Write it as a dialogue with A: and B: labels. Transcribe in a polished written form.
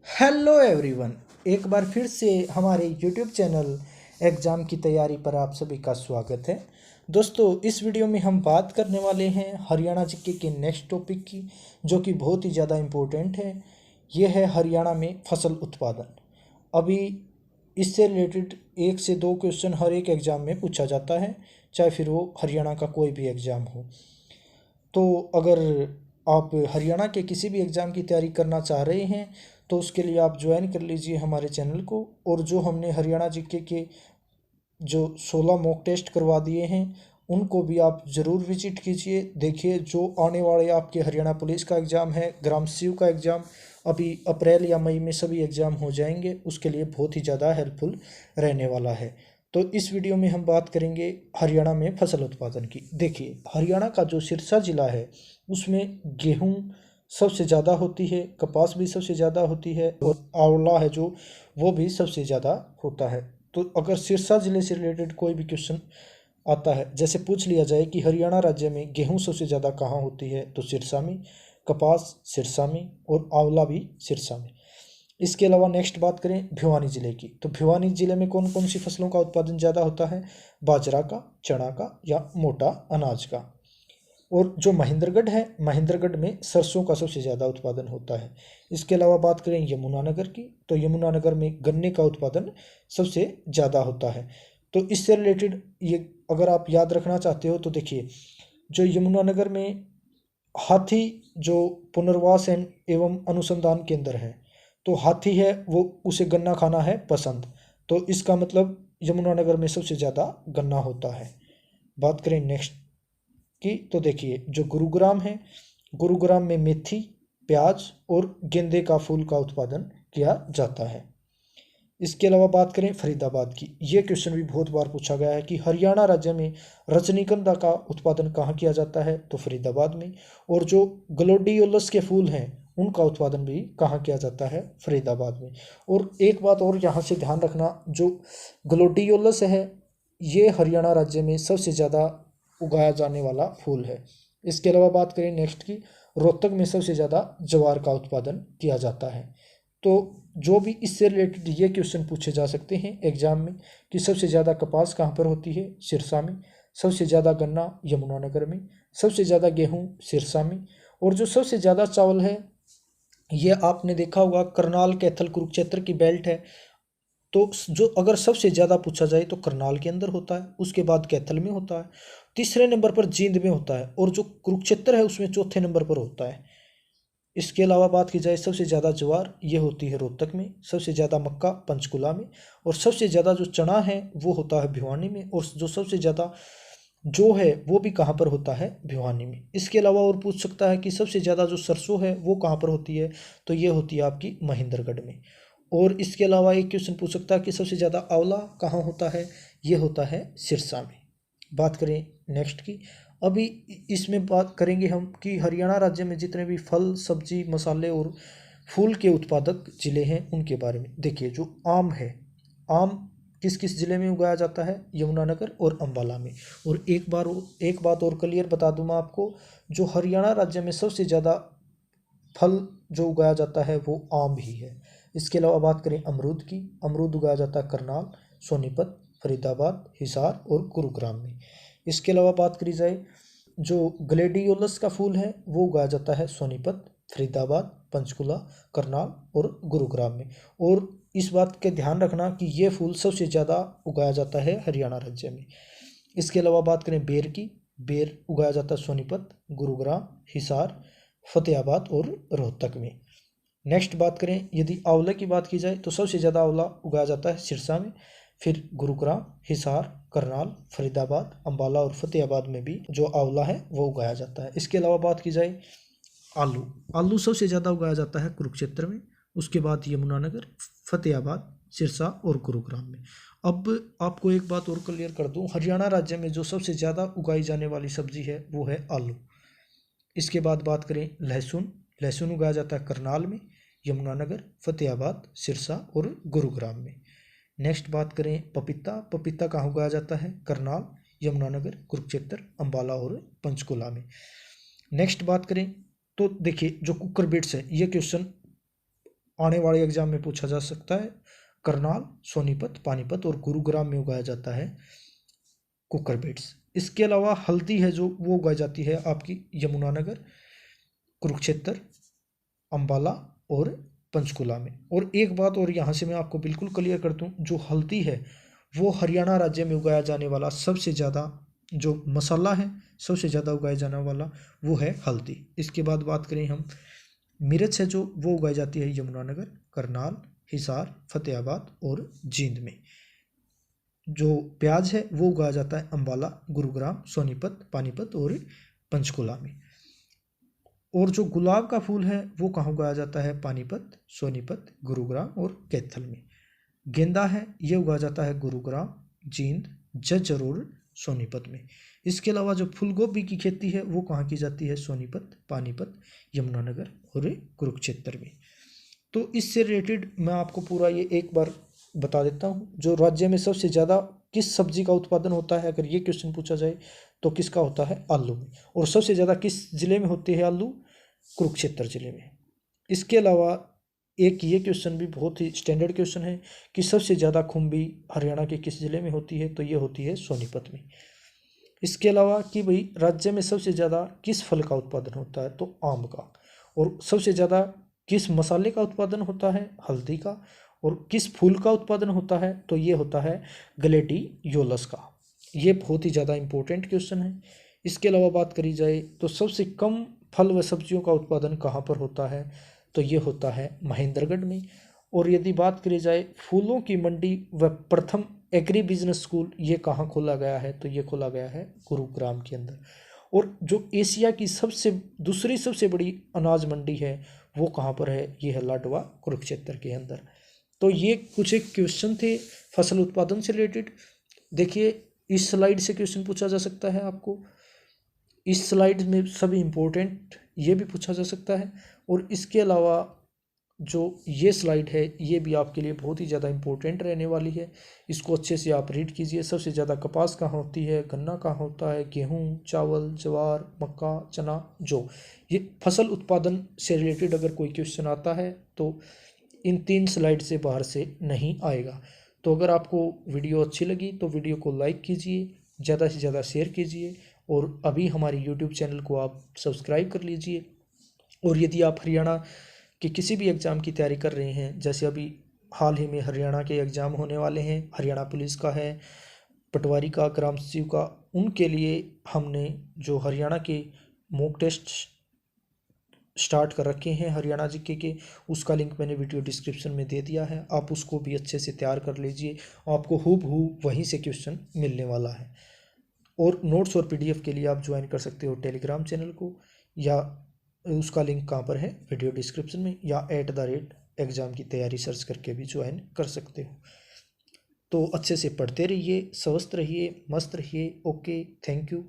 A: Hello everyone. एक बार फिर से हमारे यूट्यूब चैनल एग्ज़ाम की तैयारी पर आप सभी का स्वागत है। दोस्तों, इस वीडियो में हम बात करने वाले हैं हरियाणा जीके के नेक्स्ट टॉपिक की, जो कि बहुत ही ज़्यादा इम्पोर्टेंट है। ये है हरियाणा में फसल उत्पादन। अभी इससे रिलेटेड 1 से 2 क्वेश्चन हर एक एग्ज़ाम में पूछा जाता है, चाहे फिर वो हरियाणा का कोई भी एग्ज़ाम हो। तो अगर आप हरियाणा के किसी भी एग्ज़ाम की तैयारी करना चाह रहे हैं तो उसके लिए आप ज्वाइन कर लीजिए हमारे चैनल को। और जो हमने हरियाणा जीके के जो 16 मॉक टेस्ट करवा दिए हैं उनको भी आप ज़रूर विजिट कीजिए। देखिए, जो आने वाले आपके हरियाणा पुलिस का एग्ज़ाम है, ग्राम सचिव का एग्ज़ाम, अभी अप्रैल या मई में सभी एग्ज़ाम हो जाएंगे, उसके लिए बहुत ही ज़्यादा हेल्पफुल रहने वाला है। तो इस वीडियो में हम बात करेंगे हरियाणा में फसल उत्पादन की। देखिए, हरियाणा का जो सिरसा ज़िला है उसमें गेहूं सबसे ज़्यादा होती है, कपास भी सबसे ज़्यादा होती है, और आंवला है जो वो भी सबसे ज़्यादा होता है। तो अगर सिरसा ज़िले से रिलेटेड कोई भी क्वेश्चन आता है, जैसे पूछ लिया जाए कि हरियाणा राज्य में गेहूं सबसे ज़्यादा कहाँ होती है, तो सिरसा में, कपास सिरसा में और आंवला भी सिरसा में। इसके अलावा नेक्स्ट बात करें भिवानी ज़िले की, तो भिवानी ज़िले में कौन कौन सी फसलों का उत्पादन ज़्यादा होता है? बाजरा का, चना का या मोटा अनाज का। और जो महेंद्रगढ़ है, महेंद्रगढ़ में सरसों का सबसे ज़्यादा उत्पादन होता है। इसके अलावा बात करें यमुनानगर की, तो यमुनानगर में गन्ने का उत्पादन सबसे ज़्यादा होता है। तो इससे रिलेटेड ये अगर आप याद रखना चाहते हो तो देखिए, जो यमुनानगर में हाथी जो पुनर्वास एवं अनुसंधान केंद्र है, तो हाथी है वो उसे गन्ना खाना है पसंद। तो इसका मतलब यमुनानगर में सबसे ज़्यादा गन्ना होता है। बात करें नेक्स्ट की, तो देखिए जो गुरुग्राम है, गुरुग्राम में मेथी, प्याज और गेंदे का फूल का उत्पादन किया जाता है। इसके अलावा बात करें फरीदाबाद की, ये क्वेश्चन भी बहुत बार पूछा गया है कि हरियाणा राज्य में रजनीगंधा का उत्पादन कहाँ किया जाता है, तो फरीदाबाद में। और जो ग्लोडियोलस के फूल हैं उनका उत्पादन भी कहाँ किया जाता है, फरीदाबाद में। और एक बात और यहाँ से ध्यान रखना, जो ग्लोडियोलस है ये हरियाणा राज्य में सबसे ज़्यादा उगाया जाने वाला फूल है। इसके अलावा बात करें नेक्स्ट की, रोहतक में सबसे ज़्यादा ज्वार का उत्पादन किया जाता है। तो जो भी इससे रिलेटेड ये क्वेश्चन पूछे जा सकते हैं एग्जाम में कि सबसे ज़्यादा कपास कहाँ पर होती है, सिरसा में। सबसे ज़्यादा गन्ना यमुनानगर में। सबसे ज़्यादा गेहूँ सिरसा में। और जो सबसे ज़्यादा चावल है, ये आपने देखा होगा करनाल, कैथल, कुरुक्षेत्र की बेल्ट है। तो जो अगर सबसे ज़्यादा पूछा जाए तो करनाल के अंदर होता है, उसके बाद कैथल में होता है, तीसरे नंबर पर जींद में होता है, और जो कुरुक्षेत्र है उसमें चौथे नंबर पर होता है। इसके अलावा बात की जाए सबसे ज़्यादा ज्वार ये होती है रोहतक में, सबसे ज़्यादा मक्का पंचकुला में, और सबसे ज़्यादा जो चना है वो होता है भिवानी में, और जो सबसे ज़्यादा जो है वो भी कहाँ पर होता है, भिवानी में। इसके अलावा और पूछ सकता है कि सबसे ज़्यादा जो सरसों है वो कहाँ पर होती है, तो ये होती है आपकी महेंद्रगढ़ में। और इसके अलावा एक क्वेश्चन पूछ सकता है कि सबसे ज़्यादा आंवला कहाँ होता है, ये होता है सिरसा में। बात करें नेक्स्ट की, अभी इसमें बात करेंगे हम कि हरियाणा राज्य में जितने भी फल, सब्जी, मसाले और फूल के उत्पादक ज़िले हैं उनके बारे में। देखिए, जो आम है, आम किस किस ज़िले में उगाया जाता है, यमुनानगर और अम्बाला में। और एक बात और क्लियर बता दूँ मैं आपको, जो हरियाणा राज्य में सबसे ज़्यादा फल जो उगाया जाता है वो आम ही है। इसके अलावा बात करें अमरूद की, अमरूद उगाया जाता है करनाल, सोनीपत, फरीदाबाद, हिसार और गुरुग्राम में। इसके अलावा बात करी जाए, जो ग्लेडियोलस का फूल है वो उगाया जाता है सोनीपत, फरीदाबाद, पंचकुला, करनाल और गुरुग्राम में। और इस बात का ध्यान रखना कि ये फूल सबसे ज़्यादा उगाया जाता है हरियाणा राज्य में। इसके अलावा बात करें बेर की, बेर उगाया जाता है सोनीपत, गुरुग्राम, हिसार, फतेहाबाद और रोहतक में। नेक्स्ट बात करें यदि आंवले की बात की जाए तो सबसे ज़्यादा आंवला उगाया जाता है सिरसा में, फिर गुरुग्राम, हिसार, करनाल, फरीदाबाद, अम्बाला और फतेहाबाद में भी जो आंवला है वो उगाया जाता है। इसके अलावा बात की जाए आलू, आलू सबसे ज़्यादा उगाया जाता है कुरुक्षेत्र में, उसके बाद यमुनानगर, फतेहाबाद, सिरसा और गुरुग्राम में। अब आपको एक बात और क्लियर कर दूं, हरियाणा राज्य में जो सबसे ज़्यादा उगाई जाने वाली सब्जी है वो है आलू। इसके बाद बात करें लहसुन, लहसुन उगाया जाता है करनाल में, यमुनानगर, फतेहाबाद, सिरसा और गुरुग्राम में। नेक्स्ट बात करें पपीता, पपीता कहाँ उगाया जाता है, करनाल, यमुनानगर, कुरुक्षेत्र, अम्बाला और पंचकुला में। नेक्स्ट बात करें तो देखिए, जो कुकर बिट्स है ये क्वेश्चन आने वाले एग्जाम में पूछा जा सकता है। करनाल, सोनीपत, पानीपत और गुरुग्राम में उगाया जाता है कुकर बीट्स। इसके अलावा हल्दी है जो वो उगाई जाती है आपकी यमुनानगर, कुरुक्षेत्र, अंबाला और पंचकुला में। और एक बात और यहाँ से मैं आपको बिल्कुल क्लियर कर दूँ, जो हल्दी है वो हरियाणा राज्य में उगाया जाने वाला सबसे ज़्यादा जो मसाला है, सबसे ज़्यादा उगाया जाने वाला वो है हल्दी। इसके बाद बात करें हम, मिर्च है जो वो उगाई जाती है यमुनानगर, करनाल, हिसार, फतेहाबाद और जींद में। जो प्याज है वो उगाया जाता है अंबाला, गुरुग्राम, सोनीपत, पानीपत और पंचकुला में। और जो गुलाब का फूल है वो कहाँ उगाया जाता है? पानीपत, सोनीपत, गुरुग्राम और कैथल में। गेंदा है ये उगाया जाता है गुरुग्राम, जींद, झज्जर और सोनीपत में। इसके अलावा जो फूल गोभी की खेती है वो कहाँ की जाती है? सोनीपत, पानीपत, यमुनानगर और कुरुक्षेत्र में। तो इससे रिलेटेड मैं आपको पूरा ये एक बार बता देता हूँ, जो राज्य में सबसे ज़्यादा किस सब्जी का उत्पादन होता है, अगर ये क्वेश्चन पूछा जाए तो किसका होता है? आलू में। और सबसे ज़्यादा किस जिले में होती है आलू? कुरुक्षेत्र जिले में। इसके अलावा एक ये क्वेश्चन भी बहुत ही स्टैंडर्ड क्वेश्चन है कि सबसे ज़्यादा खुम्बी हरियाणा के किस जिले में होती है? तो ये होती है सोनीपत में। इसके अलावा कि भाई राज्य में सबसे ज़्यादा किस फल का उत्पादन होता है? तो आम का। और सबसे ज़्यादा किस मसाले का उत्पादन होता है? हल्दी का। और किस फूल का उत्पादन होता है? तो ये होता है ग्लेडियोलस का। ये बहुत ही ज़्यादा इम्पोर्टेंट क्वेश्चन है। इसके अलावा बात करी जाए तो सबसे कम फल व सब्जियों का उत्पादन कहाँ पर होता है? तो ये होता है महेंद्रगढ़ में। और यदि बात करी जाए फूलों की मंडी व प्रथम एग्री बिजनेस स्कूल ये कहाँ खोला गया है? तो ये खोला गया है गुरुग्राम के अंदर। और जो एशिया की दूसरी सबसे बड़ी अनाज मंडी है वो कहाँ पर है? ये है लाडवा, कुरुक्षेत्र के अंदर। तो ये कुछ एक क्वेश्चन थे फसल उत्पादन से रिलेटेड। देखिए इस स्लाइड से क्वेश्चन पूछा जा सकता है आपको, इस स्लाइड में सभी इम्पोर्टेंट ये भी पूछा जा सकता है। और इसके अलावा जो ये स्लाइड है ये भी आपके लिए बहुत ही ज़्यादा इम्पोर्टेंट रहने वाली है। इसको अच्छे से आप रीड कीजिए। सबसे ज़्यादा कपास कहाँ होती है, गन्ना कहाँ होता है, गेहूँ, चावल, ज्वार, मक्का, चना, जौ। ये फसल उत्पादन से रिलेटेड अगर कोई क्वेश्चन आता है तो इन 3 स्लाइड से बाहर से नहीं आएगा। तो अगर आपको वीडियो अच्छी लगी तो वीडियो को लाइक कीजिए, ज़्यादा से ज़्यादा शेयर कीजिए और अभी हमारी यूट्यूब चैनल को आप सब्सक्राइब कर लीजिए। और यदि आप हरियाणा के किसी भी एग्ज़ाम की तैयारी कर रहे हैं, जैसे अभी हाल ही में हरियाणा के एग्ज़ाम होने वाले हैं, हरियाणा पुलिस का है, पटवारी का, ग्राम सचिव का, उनके लिए हमने जो हरियाणा के मॉक टेस्ट स्टार्ट कर रखे हैं हरियाणा जीके के, उसका लिंक मैंने वीडियो डिस्क्रिप्शन में दे दिया है। आप उसको भी अच्छे से तैयार कर लीजिए, आपको हूबहू वहीं से क्वेश्चन मिलने वाला है। और नोट्स और पीडीएफ के लिए आप ज्वाइन कर सकते हो टेलीग्राम चैनल को, या उसका लिंक कहाँ पर है? वीडियो डिस्क्रिप्शन में, या @एग्ज़ाम की तैयारी सर्च करके भी ज्वाइन कर सकते हो। तो अच्छे से पढ़ते रहिए, स्वस्थ रहिए, मस्त रहिए। Okay, thank you.